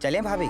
चलें भाभी?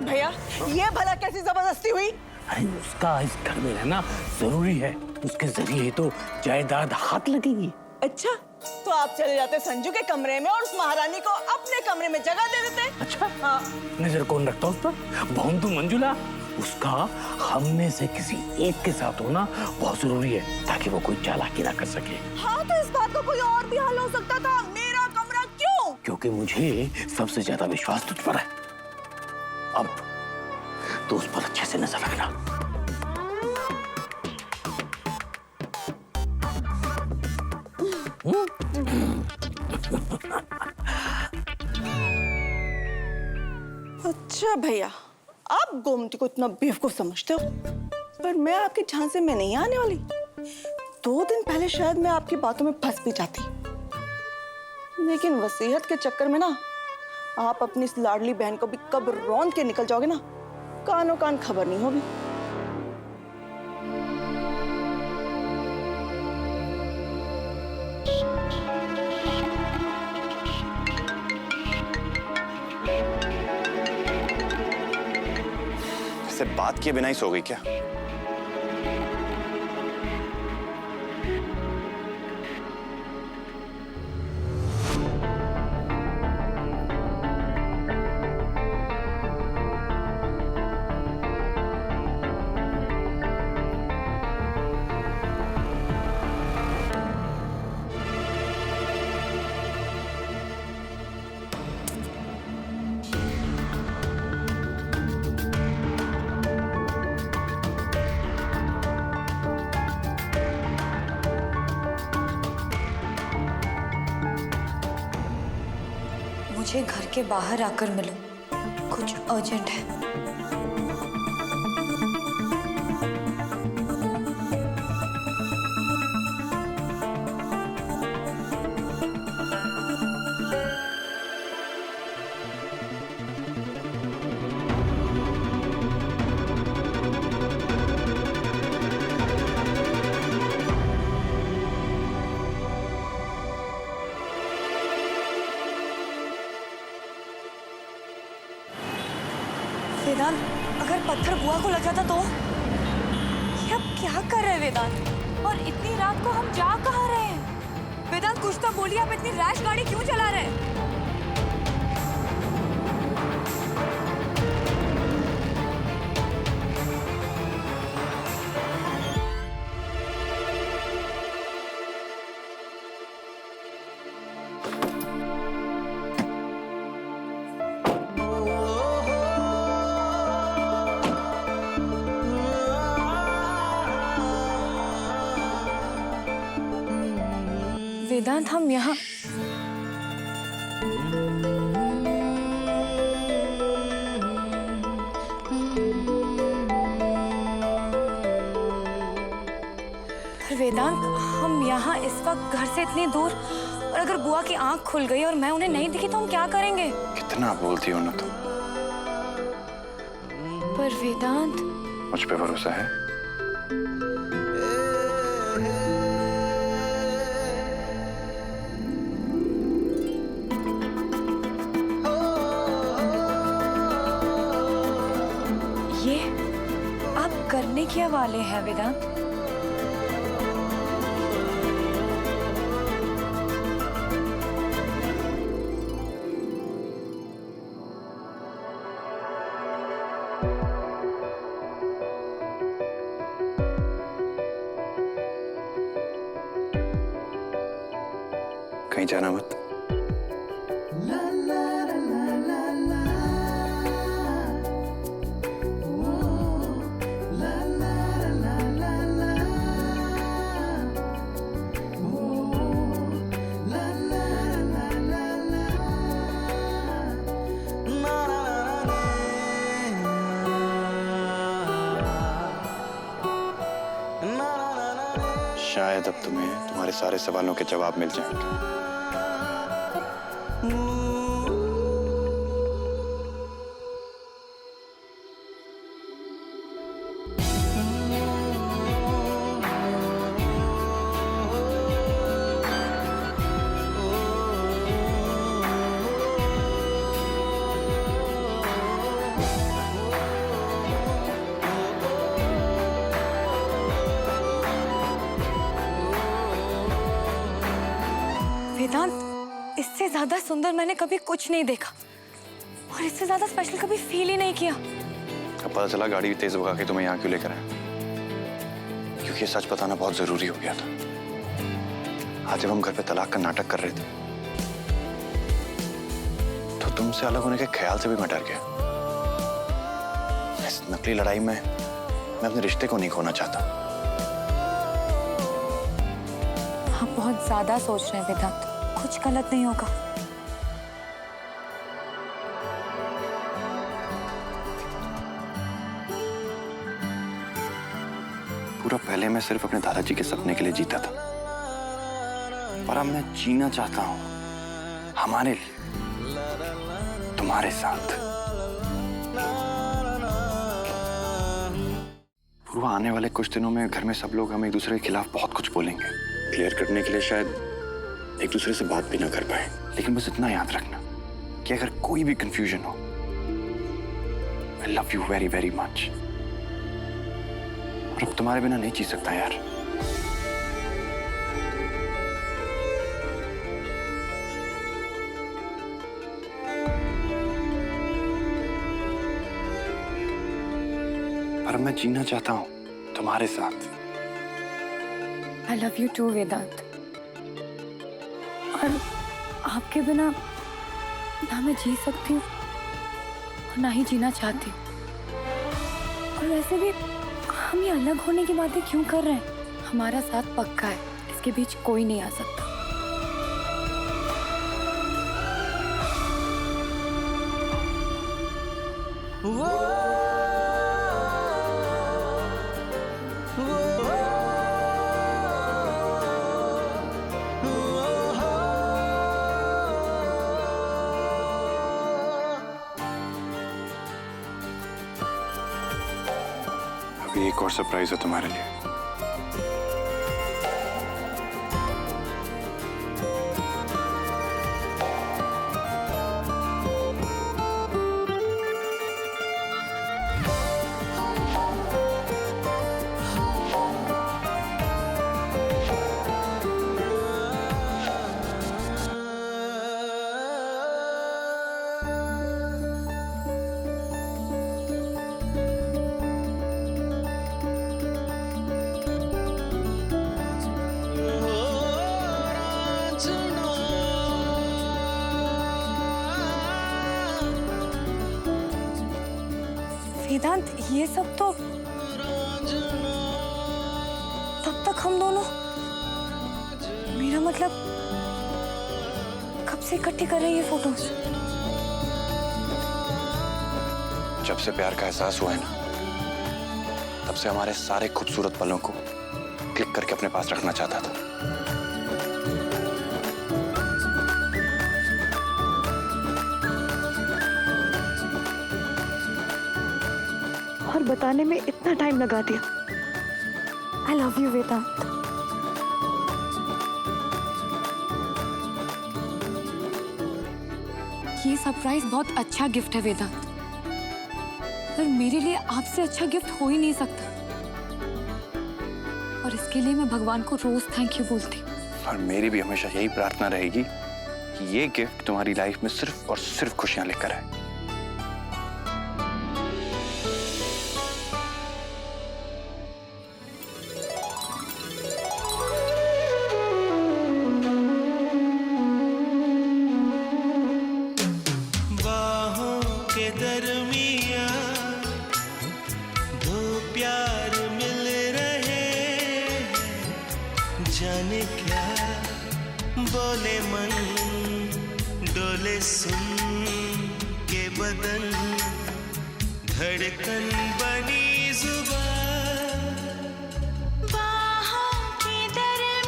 भैया ये भला कैसी जबरदस्ती हुई? अरे उसका इस घर में रहना जरूरी है, उसके जरिए ही तो जायदाद हाथ लगेगी। अच्छा, तो आप चले जाते संजू के कमरे में और उस महारानी को अपने कमरे में जगह दे देते। अच्छा हाँ। नजर कौन रखता उस पर? भोंदू मंजुला, उसका हम में से किसी एक के साथ होना बहुत जरूरी है ताकि वो कोई चालाकी ना कर सके। हाँ, तो इस बात का कोई और भी हल हो सकता था। मेरा कमरा क्यों? क्योंकि मुझे सबसे ज्यादा विश्वास तुझ पर है। अब तो उस पर अच्छे से नजर रखना। अच्छा भैया, आप गोमती को इतना बेवकूफ समझते हो, पर मैं आपके झांसे में नहीं आने वाली। 2 दिन पहले शायद मैं आपकी बातों में फंस भी जाती, लेकिन वसीयत के चक्कर में ना आप अपनी इस लाडली बहन को भी कब रौंद के निकल जाओगे ना, कानों कान खबर नहीं होगी। सिर्फ बात किए बिना ही सो गई क्या? मुझे घर के बाहर आकर मिलो, कुछ अर्जेंट है। वेदांत, अगर पत्थर बुआ को लग जाता तो? ये अब क्या कर रहे हैं वेदांत? और इतनी रात को हम जा कहाँ रहे हैं? वेदांत कुछ तो बोलिए, आप इतनी रैश गाड़ी क्यों चला रहे हैं? वेदांत, हम यहाँ वेदांत, हम यहाँ इस वक्त घर से इतनी दूर, और अगर बुआ की आंख खुल गई और मैं उन्हें नहीं दिखी तो हम क्या करेंगे? कितना बोलती हो ना तुम। पर वेदांत, मुझ पे भरोसा है? ये आप करने क्या वाले हैं वेदांत? कहीं जाना मत। शायद अब तुम्हें तुम्हारे सारे सवालों के जवाब मिल जाएंगे। वेदांत, इससे ज्यादा सुंदर मैंने कभी कुछ नहीं देखा और इससे ज्यादा स्पेशल कभी फील ही नहीं किया। अब पता चला गाड़ी तेज भगा के तुम्हें यहाँ क्यों लेकर आया, क्योंकि ये सच बताना बहुत जरूरी हो गया था। आज जब हम घर पे तलाक का नाटक कर रहे थे तो तुमसे अलग होने के ख्याल से भी मैं डर गया। इस नकली लड़ाई में मैं अपने रिश्ते को नहीं खोना चाहता। आप बहुत ज्यादा सोच रहे हैं वेदांत, कुछ गलत नहीं होगा। पूरा पहले मैं सिर्फ अपने दादाजी के सपने के लिए जीता था, पर अब मैं जीना चाहता हूं हमारे लिए, तुम्हारे साथ। पूर्वा, आने वाले कुछ दिनों में घर में सब लोग हम एक दूसरे के खिलाफ बहुत कुछ बोलेंगे। क्लियर करने के लिए शायद एक दूसरे से बात भी ना कर पाए, लेकिन बस इतना याद रखना कि अगर कोई भी कंफ्यूजन हो, I love you very very much। और अब तुम्हारे बिना नहीं जी सकता यार। पर मैं जीना चाहता हूं तुम्हारे साथ। I love you too, वेदांत। और आपके बिना ना मैं जी सकती हूँ और ना ही जीना चाहती हूँ। और वैसे भी हम ये अलग होने की बातें क्यों कर रहे हैं? हमारा साथ पक्का है, इसके बीच कोई नहीं आ सकता। अभी एक और सरप्राइज है तुम्हारे लिए। वेदांत, ये सब तो तब तक हम दोनों, मेरा मतलब कब से इकट्ठे कर रहे हैं ये फोटोज? जब से प्यार का एहसास हुआ है ना, तब से हमारे सारे खूबसूरत पलों को क्लिक करके अपने पास रखना चाहता था। और बताने में इतना टाइम लगा दिया। I love you, वेदांत। ये सरप्राइज बहुत अच्छा गिफ्ट है वेदांत, पर मेरे लिए आपसे अच्छा गिफ्ट हो ही नहीं सकता। और इसके लिए मैं भगवान को रोज थैंक यू बोलती हूँ। और मेरी भी हमेशा यही प्रार्थना रहेगी कि ये गिफ्ट तुम्हारी लाइफ में सिर्फ और सिर्फ खुशियां लेकर आए। जाने क्या बोले मन, डोले सुन के बदन, धड़कन बनी जुबान, बाहों की दरमियां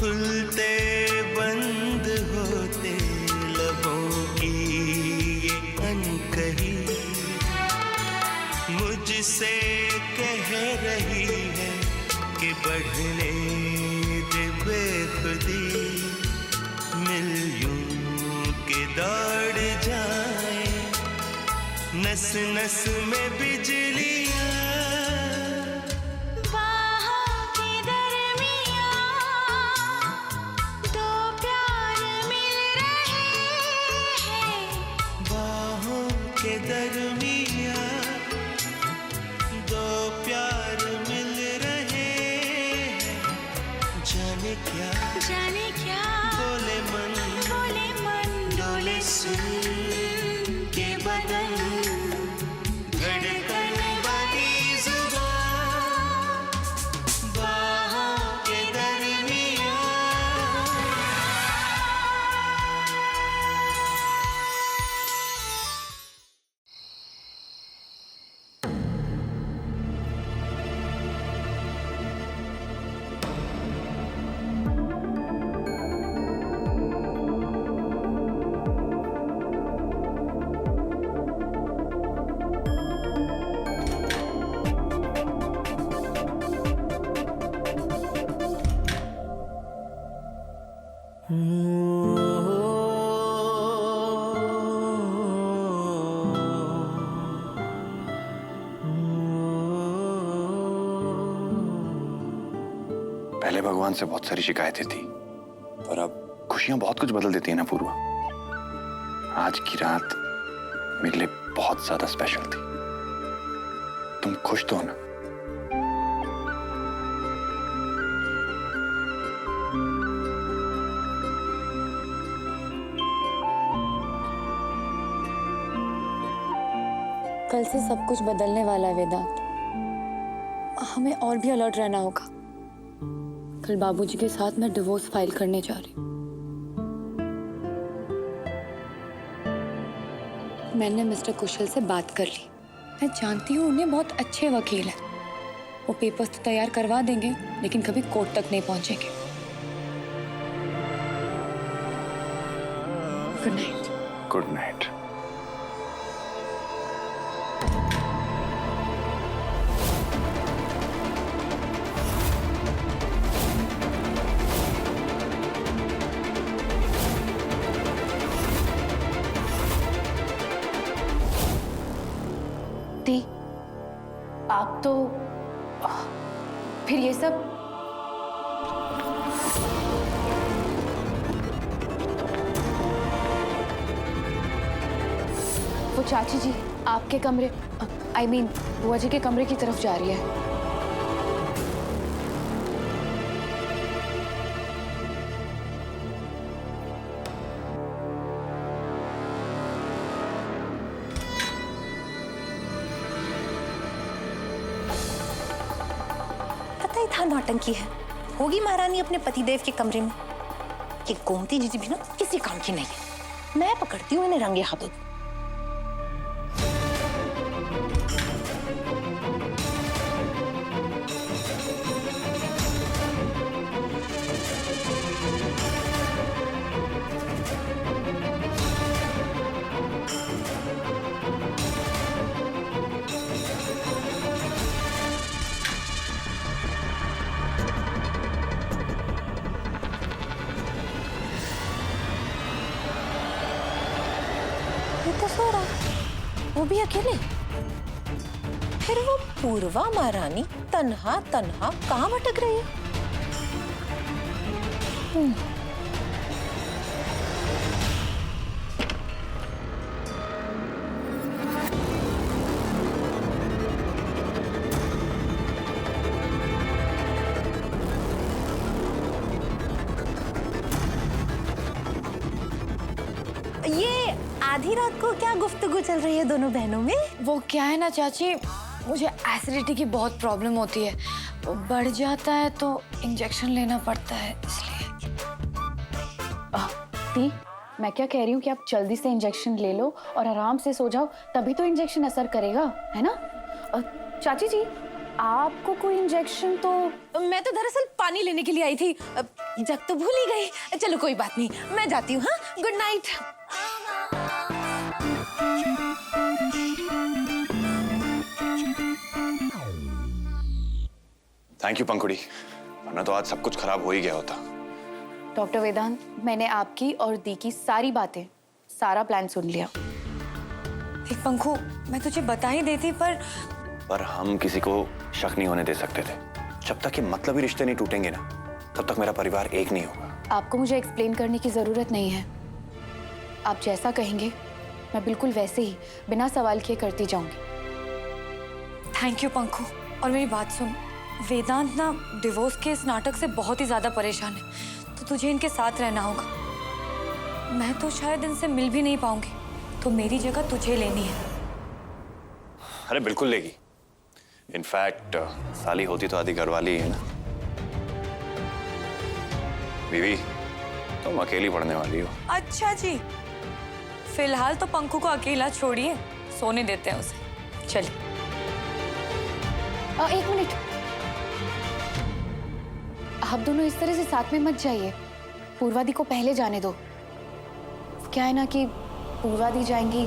खुलते बंद होते लबों की ये अनकही मुझसे कह रही है कि बढ़ने दे बेखुदी, मिल यूं के दौड़ जाए नस नस में बिजलियां। के दरमिया दो प्यार मिल रहे हैं, जाने क्या बोले मन डोले सुन के बदन, धड़कन वाली जुबान बाहों के दरमिया। पहले भगवान से बहुत सारी शिकायतें थी, पर अब खुशियां बहुत कुछ बदल देती है ना पूर्वा। आज की रात मेरे लिए बहुत ज्यादा स्पेशल थी। तुम खुश तो हो ना? कल से सब कुछ बदलने वाला है वेदांत। हमें और भी अलर्ट रहना होगा। कल बाबूजी के साथ मैं डिवोर्स फाइल करने जा रही हूँ। मैंने मिस्टर कुशल से बात कर ली। मैं जानती हूँ उन्हें बहुत अच्छे वकील हैं। वो पेपर्स तो तैयार करवा देंगे, लेकिन कभी कोर्ट तक नहीं पहुंचेंगे। Good night. Good night. आप तो फिर ये सब वो चाची जी आपके कमरे बुआ जी के कमरे की तरफ जा रही है। था नौटंकी है, होगी महारानी अपने पतिदेव के कमरे में। ये गोमती जीजी भी ना किसी काम की नहीं है। मैं पकड़ती हूँ इन्हें रंगे हाथों। तो सो रहा, वो भी अकेले। फिर वो पूर्वा महारानी तन्हा तन्हा कहाँ भटक रही है? ये आधी रात को क्या गुफ्तगू चल रही है दोनों बहनों में? वो क्या है ना चाची, मुझे एसिडिटी की बहुत प्रॉब्लम होती है। वो बढ़ जाता है तो इंजेक्शन लेना पड़ता है, इसलिए। दी, मैं क्या कह रही हूँ कि आप जल्दी से इंजेक्शन ले लो और आराम से सो जाओ, तभी तो इंजेक्शन असर करेगा, है ना? चाची जी, आपको कोई इंजेक्शन तो? मैं तो दरअसल पानी लेने के लिए आई थी। जग तो भूल ही गई। चलो कोई बात नहीं, मैं जाती हूँ। हाँ, गुड नाइट। थैंक यू पंखुड़ी, वरना तो आज सब कुछ खराब हो ही गया होता। डॉक्टर वेदांत, मैंने आपकी और दी की सारी बातें, सारा प्लान सुन लिया। एक पंखु, मैं तुझे बता ही देती, पर हम किसी को शक नहीं होने दे सकते थे। जब तक ये मतलबी रिश्ते नहीं टूटेंगे ना, तब तक मेरा परिवार एक नहीं होगा। आपको मुझे एक्सप्लेन करने की जरूरत नहीं है। आप जैसा कहेंगे मैं बिल्कुल वैसे ही बिना सवाल किए करती जाऊंगी। Thank you Pankhu. और मेरी बात सुन, वेदांत ना डिवोर्स के इस नाटक से बहुत ही ज्यादा परेशान है, तो तुझे इनके साथ रहना होगा। मैं तो शायद इनसे मिल भी नहीं पाऊंगी, तो मेरी जगह तुझे लेनी है। अरे बिल्कुल लेगी। इनफैक्ट साली होती तो आधी घरवाली है ना। बीवी, तुम अकेली पढ़ने वाली हो। अच्छा जी, फिलहाल तो पंखु को अकेला छोड़िए, सोने देते हैं उसे। चलिए। एक मिनट, आप दोनों इस तरह से साथ में मत जाइए। पूर्वादी को पहले जाने दो। क्या है ना कि पूर्वादी जाएंगी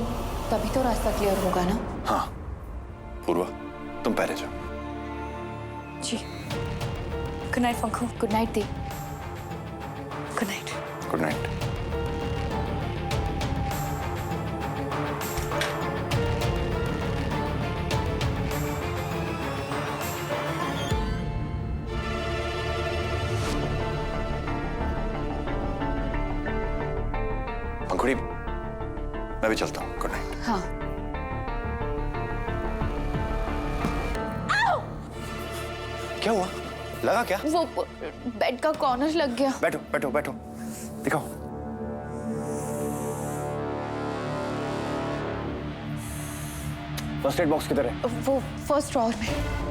तभी तो रास्ता क्लियर होगा ना। हाँ पूर्वा, तुम पहले जाओ। जी। Good night Pankhu. Good night दी। Good night. Good night. Pankhuri, मैं भी चलता हूँ। Good night. हाँ। क्या हुआ? लगा क्या? वो बेड का कॉर्नर लग गया। बैठो बैठो बैठो, दिखाओ। फर्स्ट एड बॉक्स किधर है? वो फर्स्ट ड्रॉअर में।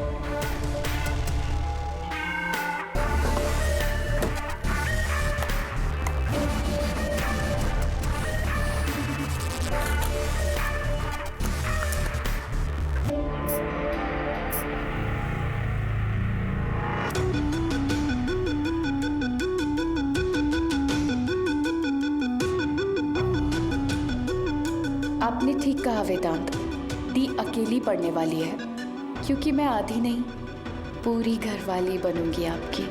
आपने ठीक कहा वेदांत, दी अकेली पढ़ने वाली है, क्योंकि मैं आधी नहीं पूरी घरवाली बनूंगी आपकी।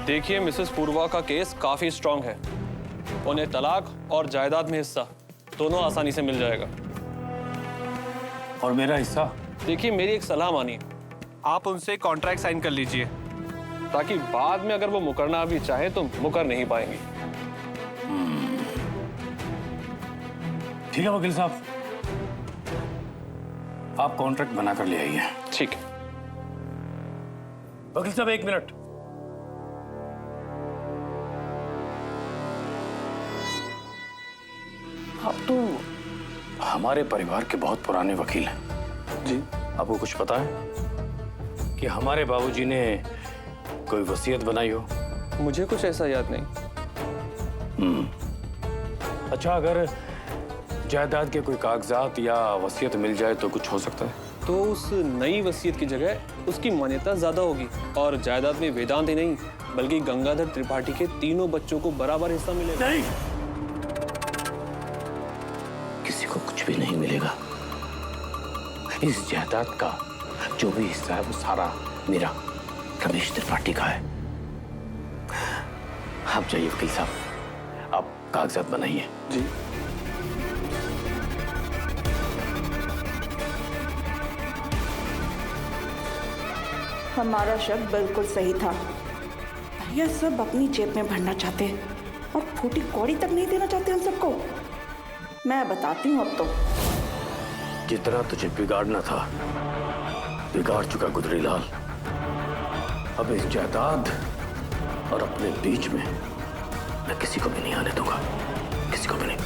देखिए मिसेस पूर्वा का केस काफी स्ट्रांग है। उन्हें तलाक और जायदाद में हिस्सा दोनों आसानी से मिल जाएगा। और मेरा हिस्सा? देखिए मेरी एक सलाह मानिए, आप उनसे कॉन्ट्रैक्ट साइन कर लीजिए, ताकि बाद में अगर वो मुकरना भी चाहे तो मुकर नहीं पाएंगे। ठीक है वकील साहब, आप कॉन्ट्रैक्ट बना कर ले आइए। ठीक है। वकील साहब एक मिनट। आप तो हमारे परिवार के बहुत पुराने वकील हैं। जी। आपको कुछ पता है कि हमारे बाबूजी ने कोई वसीयत बनाई हो? मुझे कुछ ऐसा याद नहीं। अच्छा, अगर जायदाद के कोई कागजात या वसीयत मिल जाए तो कुछ हो सकता है? तो उस नई वसीयत की जगह उसकी मान्यता ज्यादा होगी, और जायदाद में वेदांत ही नहीं बल्कि गंगाधर त्रिपाठी के तीनों बच्चों को बराबर हिस्सा मिलेगा। नहीं, किसी को कुछ भी नहीं मिलेगा। इस जायदाद का जो भी हिस्सा है वो सारा मेरा, रमेश त्रिपाठी का है। आप जाइए वकील साहब, आप कागजात बनाइए। जी। हमारा शक बिल्कुल सही था। भैया सब अपनी जेब में भरना चाहते हैं और फूटी कौड़ी तक नहीं देना चाहते हम सबको। मैं बताती हूँ अब तो। जितना तुझे बिगाड़ना था बिगाड़ चुका गुदरीलाल। अब इस जायदाद और अपने बीच में मैं किसी को भी नहीं आने दूंगा, किसी को भी नहीं।